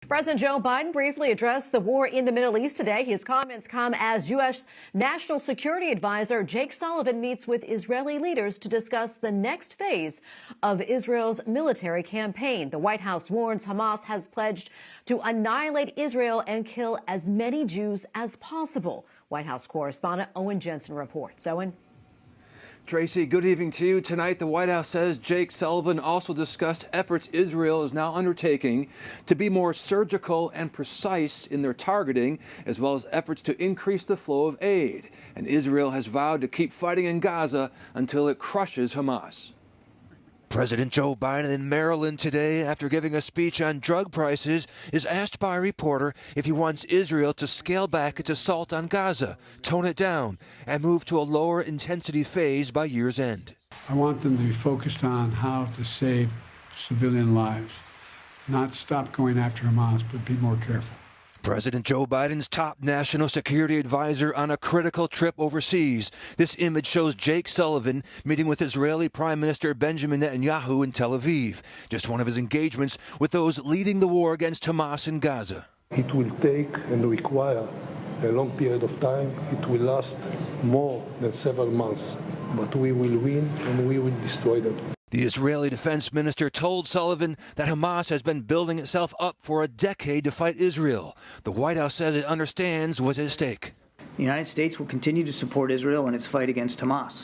President Joe Biden briefly addressed the war in the Middle East today. His comments come as U.S. National Security Advisor Jake Sullivan meets with Israeli leaders to discuss the next phase of Israel's military campaign. The White House warns Hamas has pledged to annihilate Israel and kill as many Jews as possible. White House correspondent Owen Jensen reports. Owen. Tracy, good evening to you. Tonight, the White House says Jake Sullivan also discussed efforts Israel is now undertaking to be more surgical and precise in their targeting, as well as efforts to increase the flow of aid. And Israel has vowed to keep fighting in Gaza until it crushes Hamas. President Joe Biden in Maryland today, after giving a speech on drug prices, is asked by a reporter if he wants Israel to scale back its assault on Gaza, tone it down, and move to a lower intensity phase by year's end. I want them to be focused on how to save civilian lives, not stop going after Hamas, but be more careful. President Joe Biden's top national security advisor on a critical trip overseas. This image shows Jake Sullivan meeting with Israeli Prime Minister Benjamin Netanyahu in Tel Aviv, just one of his engagements with those leading the war against Hamas in Gaza. It will take and require a long period of time. It will last more than several months, but we will win and we will destroy them. The Israeli defense minister told Sullivan that Hamas has been building itself up for a decade to fight Israel. The White House says it understands what's at stake. The United States will continue to support Israel in its fight against Hamas,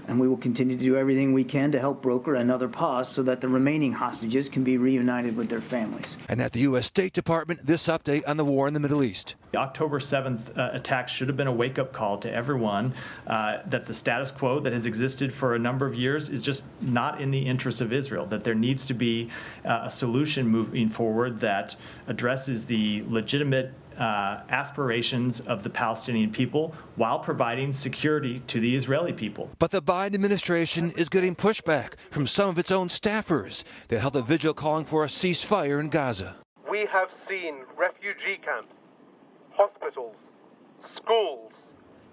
and we will continue to do everything we can to help broker another pause so that the remaining hostages can be reunited with their families. And at the U.S. State Department, this update on the war in the Middle East. The October 7th attacks should have been a wake-up call to everyone that the status quo that has existed for a number of years is just not in the interest of Israel, that there needs to be a solution moving forward that addresses the legitimate aspirations of the Palestinian people while providing security to the Israeli people. But the Biden administration is getting pushback from some of its own staffers. They held a vigil calling for a ceasefire in Gaza. We have seen refugee camps, hospitals, schools,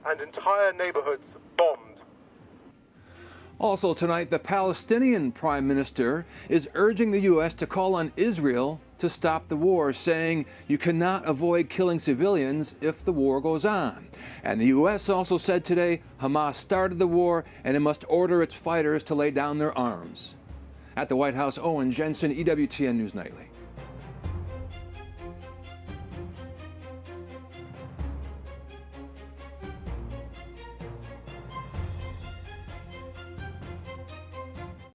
and entire neighborhoods bombed. Also tonight, the Palestinian Prime Minister is urging the U.S. to call on Israel to stop the war, saying you cannot avoid killing civilians if the war goes on. And the U.S. also said today Hamas started the war and it must order its fighters to lay down their arms. At the White House, Owen Jensen, EWTN News Nightly.